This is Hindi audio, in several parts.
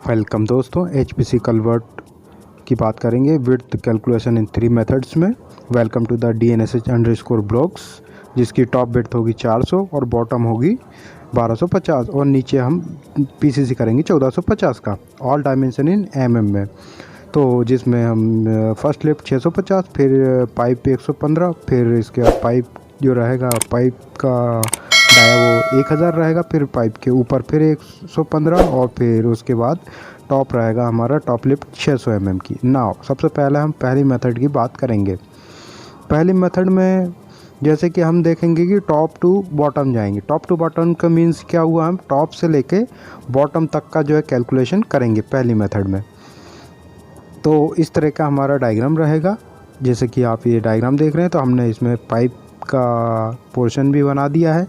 वेलकम दोस्तों, HPC कन्वर्ट की बात करेंगे विड्थ कैलकुलेशन इन 3 मेथड्स में। Welcome to the DNSH blocks, जिसकी टॉप विड्थ होगी 400 और बॉटम होगी 1250 और नीचे हम PCC करेंगे 1450 का, ऑल डायमेंशन इन mm में। तो जिसमें हम फर्स्ट लिफ्ट 650, फिर पाइप पे 115, फिर इसके बाद पाइप जो रहेगा पाइप का डाया वो 1000 रहेगा, फिर पाइप के ऊपर फिर 115 और फिर उसके बाद टॉप रहेगा हमारा टॉप लिफ्ट 600 mm की। नाउ सबसे पहले हम पहली मेथड की बात करेंगे। पहली मेथड में जैसे कि हम देखेंगे कि टॉप टू बॉटम जाएंगे। टॉप टू बॉटम का मीन्स क्या हुआ, हम टॉप से लेके बॉटम तक का जो है कैलकुलेशन करेंगे पहली मेथड में। तो इस तरह का हमारा डायग्राम रहेगा, जैसे कि आप ये डायग्राम देख रहे हैं। तो हमने इसमें पाइप का पोर्शन भी बना दिया है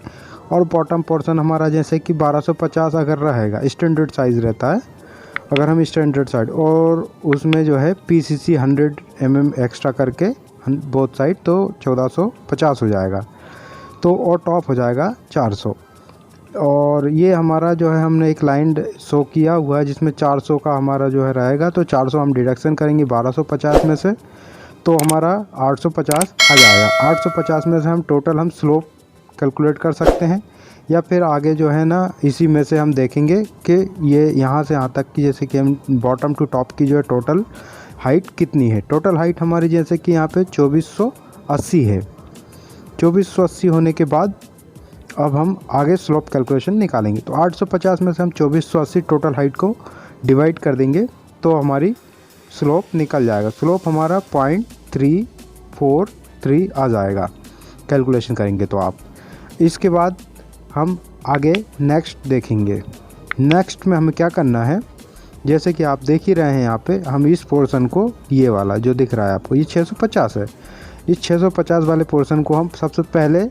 और बॉटम पोर्शन हमारा जैसे कि 1250 अगर रहेगा, स्टैंडर्ड साइज़ रहता है। अगर हम स्टैंडर्ड साइड और उसमें जो है PCC 100 mm एक्स्ट्रा करके बोथ साइड, तो 1450 हो जाएगा। तो और टॉप हो जाएगा 400। और ये हमारा जो है हमने एक लाइन शो किया हुआ है जिसमें 400 का हमारा जो है रहेगा। तो 400 हम डिडक्शन करेंगे 1250 में से, तो हमारा 850 आ जाएगा। 850 में से हम टोटल हम स्लोप कैलकुलेट कर सकते हैं, या फिर आगे जो है ना इसी में से हम देखेंगे कि ये यहाँ से यहाँ तक की, जैसे कि हम बॉटम टू टॉप की जो है टोटल हाइट कितनी है। टोटल हाइट हमारी जैसे कि यहाँ पे 2480 है। 2480 होने के बाद अब हम आगे स्लोप कैलकुलेशन निकालेंगे। तो 850 में से हम 2480 टोटल हाइट को डिवाइड कर देंगे तो हमारी स्लोप निकल जाएगा। स्लोप हमारा 0.343 आ जाएगा कैलकुलेशन करेंगे तो आप। इसके बाद हम आगे नेक्स्ट देखेंगे। नेक्स्ट में हमें क्या करना है, जैसे कि आप देख ही रहे हैं यहाँ पे हम इस पोर्शन को, ये वाला जो दिख रहा है आपको, ये 650 है। इस 650 वाले पोर्शन को हम सबसे पहले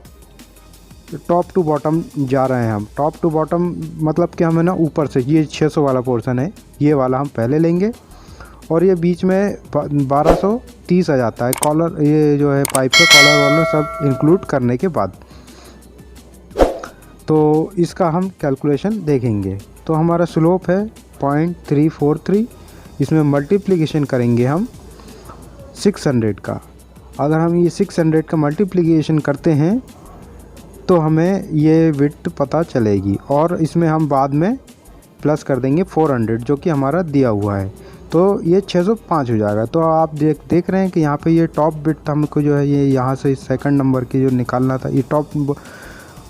टॉप टू बॉटम जा रहे हैं। हम टॉप टू बॉटम मतलब कि हमें ना ऊपर से, ये 600 वाला पोर्शन है, ये वाला हम पहले लेंगे और ये बीच में 1230 आ जाता है कॉलर, ये जो है पाइप का कॉलर वाला सब इंक्लूड करने के बाद। तो इसका हम कैलकुलेशन देखेंगे। तो हमारा स्लोप है 0.343। इसमें मल्टीप्लिकेशन करेंगे हम 600 का। अगर हम ये 600 का मल्टीप्लिकेशन करते हैं तो हमें ये विड्थ पता चलेगी, और इसमें हम बाद में प्लस कर देंगे 400 जो कि हमारा दिया हुआ है। तो ये 605 हो जाएगा। तो आप देख रहे हैं कि यहाँ पे ये टॉप विड्थ हमको जो है, ये यहाँ से सेकंड नंबर की जो निकालना था, ये टॉप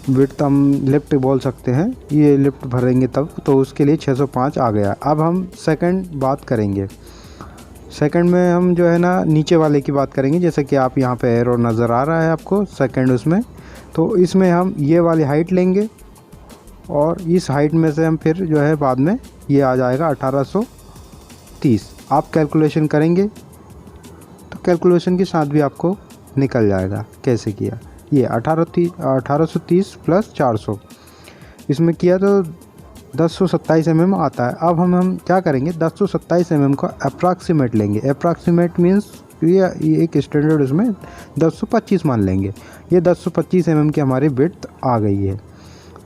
विड्थ हम लिफ्ट बोल सकते हैं, ये लिफ्ट भरेंगे तब, तो उसके लिए 605 आ गया। अब हम सेकंड बात करेंगे। सेकंड में हम जो है ना नीचे वाले की बात करेंगे, जैसे कि आप यहाँ पे एरो नज़र आ रहा है आपको सेकंड उसमें। तो इसमें हम ये वाली हाइट लेंगे और इस हाइट में से हम फिर जो है बाद में ये आ जाएगा 1830। आप कैलकुलेशन करेंगे तो कैलकुलेशन के साथ भी आपको निकल जाएगा कैसे किया। ये 1830 प्लस 400 इसमें किया तो 1027 mm आता है। अब हम क्या करेंगे, 1027 mm का अप्रॉक्सीमेट लेंगे। अप्रॉक्सीमेट मीन्स ये एक स्टैंडर्ड, उसमें 1025 मान लेंगे। ये 1025 mm की हमारी विड्थ आ गई है।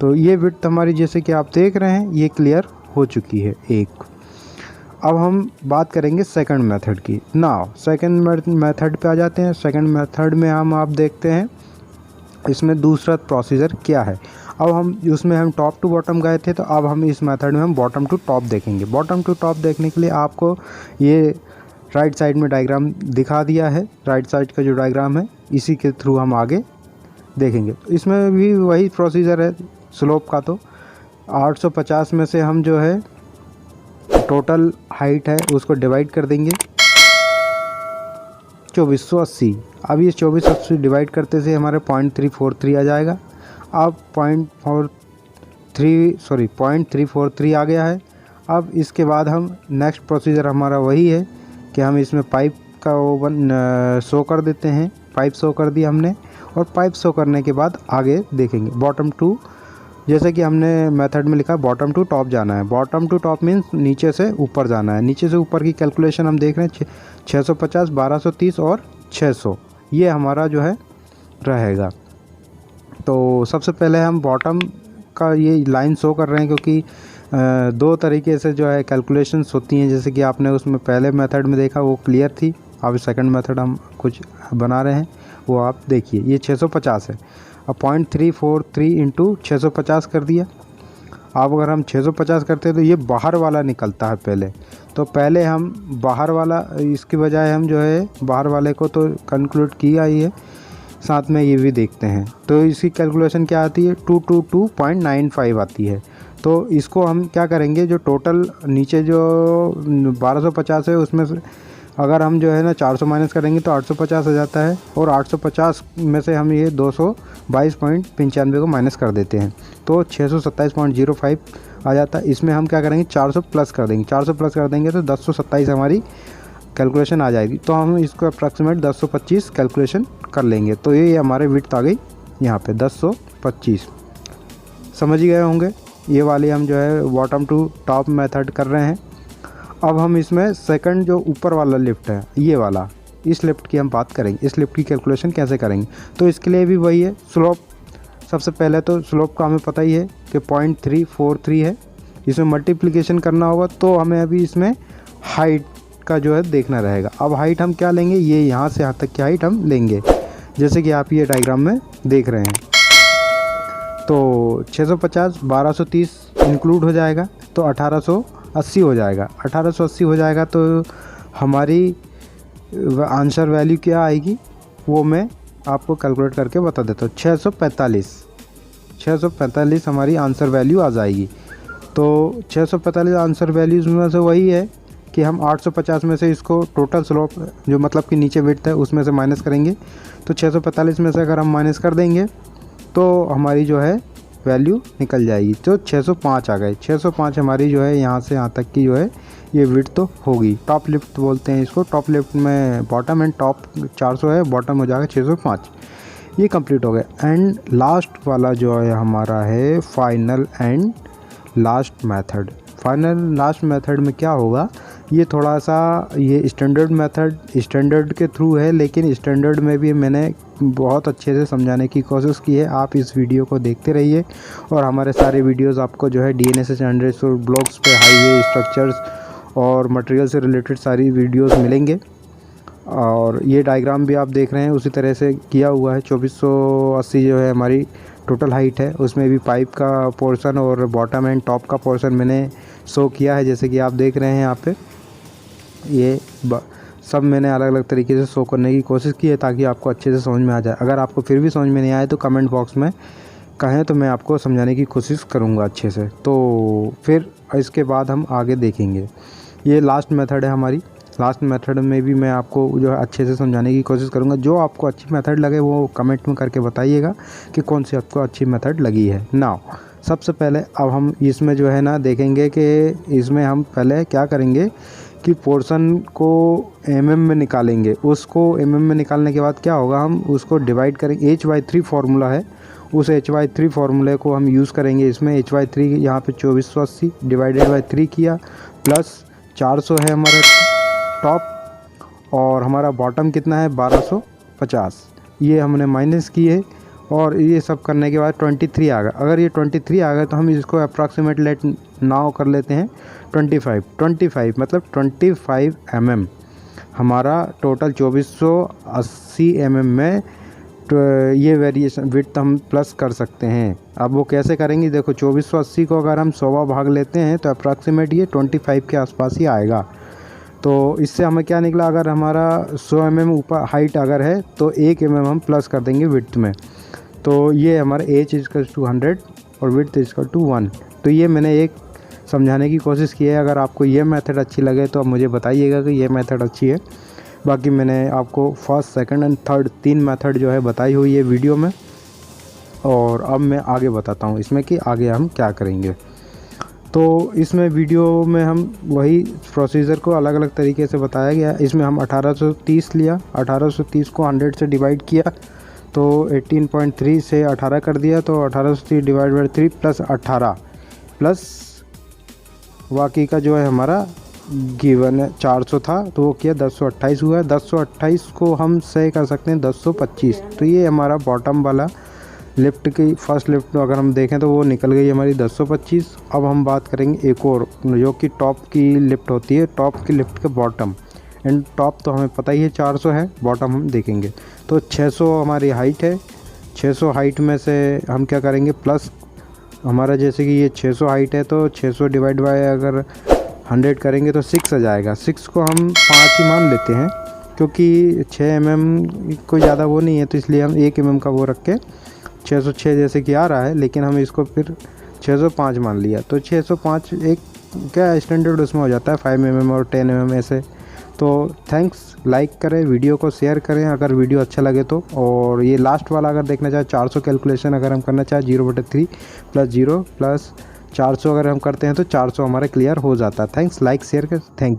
तो ये विड्थ हमारी जैसे कि आप देख रहे हैं ये क्लियर हो चुकी है एक। अब हम बात करेंगे सेकंड मेथड की। नाउ सेकंड मेथड पे आ जाते हैं। सेकंड मेथड में हम आप देखते हैं इसमें दूसरा प्रोसीजर क्या है। अब हम उसमें हम टॉप टू बॉटम गए थे, तो अब हम इस मेथड में हम बॉटम टू टॉप देखेंगे। बॉटम टू टॉप देखने के लिए आपको ये राइट साइड में डायग्राम दिखा दिया है। राइट साइड का जो डायग्राम है इसी के थ्रू हम आगे देखेंगे। तो इसमें भी वही प्रोसीजर है स्लोप का। तो 850 में से हम जो है टोटल हाइट है उसको डिवाइड कर देंगे 2480। अब ये 2480 डिवाइड करते से हमारे 0.343 आ जाएगा। अब 0.343 आ गया है। अब इसके बाद हम नेक्स्ट प्रोसीजर हमारा वही है कि हम इसमें पाइप का वो शो कर देते हैं। पाइप शो कर दिया हमने, और पाइप शो करने के बाद आगे देखेंगे बॉटम टू, जैसे कि हमने मेथड में लिखा बॉटम टू टॉप जाना है। बॉटम टू टॉप मीन्स नीचे से ऊपर जाना है। नीचे से ऊपर की कैलकुलेशन हम देख रहे हैं 650, 1230 और 600, ये हमारा जो है रहेगा। तो सबसे पहले हम बॉटम का ये लाइन शो कर रहे हैं क्योंकि दो तरीके से जो है कैलकुलेशंस होती हैं, जैसे कि आपने उसमें पहले मेथड में देखा वो क्लियर थी। अब सेकंड मेथड हम कुछ बना रहे हैं वो आप देखिए। ये 650 है, अब 0.343 इंटू 650 कर दिया। अब अगर हम 650 करते हैं तो ये बाहर वाला निकलता है पहले, तो पहले हम बाहर वाला, इसके बजाय हम जो है बाहर वाले को तो कंक्लूड किया ही है, साथ में ये भी देखते हैं। तो इसकी कैलकुलेशन क्या आती है, 222.95 आती है। तो इसको हम क्या करेंगे, जो टोटल नीचे जो 1250 है उसमें से अगर हम जो है ना 400 माइनस करेंगे तो 850 आ जाता है, और 850 में से हम ये 222.95 को माइनस कर देते हैं तो 627.05 आ जाता है। इसमें हम क्या करेंगे, 400 प्लस कर देंगे। 400 प्लस कर देंगे तो 1027 हमारी कैलकुलेशन आ जाएगी। तो हम इसको अप्रॉक्सीमेट 1025 कैलकुलेशन कर लेंगे। तो ये हमारे विड्थ आ गई यहाँ पे 1025। समझ ही गए होंगे। ये वाली हम जो है बॉटम टू टॉप मेथड कर रहे हैं। अब हम इसमें सेकंड जो ऊपर वाला लिफ्ट है ये वाला, इस लिफ्ट की हम बात करेंगे। इस लिफ्ट की कैलकुलेशन कैसे करेंगे, तो इसके लिए भी वही है। स्लोप, सबसे पहले तो स्लोप का हमें पता ही है कि 0.343 है। इसमें मल्टीप्लिकेशन करना होगा, तो हमें अभी इसमें हाइट का जो है देखना रहेगा। अब हाइट हम क्या लेंगे, ये यहाँ से यहाँ तक की हाइट हम लेंगे, जैसे कि आप ये डायग्राम में देख रहे हैं। तो 650 1230 इंक्लूड हो जाएगा तो 1880 हो जाएगा। 1880 हो जाएगा तो हमारी आंसर वैल्यू क्या आएगी वो मैं आपको कैलकुलेट करके बता देता हूँ। 645 हमारी आंसर वैल्यू आ जाएगी। तो 645 आंसर वैल्यूज़ में से वही है कि हम 850 में से इसको टोटल स्लोप जो मतलब कि नीचे विड्थ है उसमें से माइनस करेंगे। तो 645 में से अगर हम माइनस कर देंगे तो हमारी जो है वैल्यू निकल जाएगी। तो 605 आ गए। 605 हमारी जो है यहाँ से यहाँ तक की जो है ये विड्थ तो होगी। टॉप लिफ्ट बोलते हैं इसको। टॉप लिफ्ट में बॉटम एंड टॉप 400 है, बॉटम हो जाएगा 605। ये कंप्लीट हो गया। एंड लास्ट वाला जो है हमारा है final and last method. Final last method में क्या होगा, ये थोड़ा सा ये स्टैंडर्ड मेथड स्टैंडर्ड के थ्रू है, लेकिन स्टैंडर्ड में भी मैंने बहुत अच्छे से समझाने की कोशिश की है। आप इस वीडियो को देखते रहिए और हमारे सारे वीडियोस आपको जो है DNS स्टैंडर्ड्स और ब्लॉक्स पे हाईवे स्ट्रक्चर्स और मटेरियल से रिलेटेड सारी वीडियोस मिलेंगे। और ये डायग्राम भी आप देख रहे हैं उसी तरह से किया हुआ है। 2480 जो है हमारी टोटल हाइट है, उसमें भी पाइप का पोर्शन और बॉटम एंड टॉप का पोर्शन मैंने शो किया है, जैसे कि आप देख रहे हैं यहाँ पे। ये सब मैंने अलग अलग तरीके से शो करने की कोशिश की है ताकि आपको अच्छे से समझ में आ जाए। अगर आपको फिर भी समझ में नहीं आए तो कमेंट बॉक्स में कहें तो मैं आपको समझाने की कोशिश करूँगा अच्छे से। तो फिर इसके बाद हम आगे देखेंगे। ये लास्ट मेथड है हमारी। लास्ट मेथड में भी मैं आपको जो है अच्छे से समझाने की कोशिश करूँगा। जो आपको अच्छी मेथड लगे वो कमेंट में करके बताइएगा कि कौन सी आपको अच्छी मेथड लगी है। नाउ सबसे पहले अब हम इसमें जो है ना देखेंगे कि इसमें हम पहले क्या करेंगे कि पोर्शन को mm में निकालेंगे। उसको mm में निकालने के बाद क्या होगा, हम उसको डिवाइड करेंगे। H/3 फार्मूला है, उस H/3 फार्मूले को हम यूज़ करेंगे इसमें। H/3 यहाँ पे 2480 डिवाइडेड बाई 3 किया, प्लस 400 है हमारा टॉप और हमारा बॉटम कितना है 1250, ये हमने माइनस किए। और ये सब करने के बाद 23 आ गया। अगर ये 23 आ गया तो हम इसको अप्रॉक्सीमेट लेट नाउ कर लेते हैं 25 मतलब 25 mm हमारा टोटल 2480 mm में ये वेरिएशन विड्थ हम प्लस कर सकते हैं। अब वो कैसे करेंगे, देखो 2480 को अगर हम 100वां भाग लेते हैं तो अप्रॉक्सीमेट ये 25 के आसपास ही आएगा। तो इससे हमें क्या निकला, अगर हमारा 100 mm ऊपर हाइट अगर है तो 1 mm हम प्लस कर देंगे विड्थ में। तो ये हमारा H = 100 और विड्थ = 1। तो ये मैंने एक समझाने की कोशिश की है। अगर आपको ये मेथड अच्छी लगे तो आप मुझे बताइएगा कि ये मेथड अच्छी है। बाकी मैंने आपको first, second and third 3 method जो है बताई हुई है वीडियो में। और अब मैं आगे बताता हूँ इसमें कि आगे हम क्या करेंगे। तो इसमें वीडियो में हम वही प्रोसीजर को अलग अलग तरीके से बताया गया। इसमें हम 1830 लिया, 1830 को 100 से डिवाइड किया तो 18.3 से 18 कर दिया, तो 1830 डिवाइड बाई 3 प्लस 18 प्लस बाकी का जो है हमारा गिवन 400 था तो वो किया 1028 हुआ। 1028 को हम सही कर सकते हैं 1025। तो ये हमारा बॉटम वाला लिफ्ट की फर्स्ट लिफ्ट अगर हम देखें तो वो निकल गई हमारी 1025। अब हम बात करेंगे एक और, जो कि टॉप की लिफ्ट होती है, टॉप की लिफ्ट के बॉटम। एंड टॉप तो हमें पता ही है 400 है, बॉटम हम देखेंगे तो 600 हमारी हाइट है। 600 हाइट में से हम क्या करेंगे, प्लस हमारा जैसे कि ये 600 हाइट है तो 600 डिवाइड बाय अगर 100 करेंगे तो 6 आ जाएगा। 6 को हम 5 ही मान लेते हैं, क्योंकि 6 mm कोई ज़्यादा वो नहीं है, तो इसलिए हम 1 mm का वो रख के 606 जैसे कि आ रहा है, लेकिन हम इसको फिर 605 मान लिया। तो 605 एक क्या स्टैंडर्ड उसमें हो जाता है 5 mm और 10 mm ऐसे। तो थैंक्स, लाइक करें, वीडियो को शेयर करें अगर वीडियो अच्छा लगे तो। और ये लास्ट वाला अगर देखना चाहे 400 कैलकुलेशन अगर हम करना चाहे 0/3 + 0 + 400 अगर हम करते हैं तो 400 हमारा क्लियर हो जाता है। थैंक्स, लाइक शेयर कर, थैंक यू।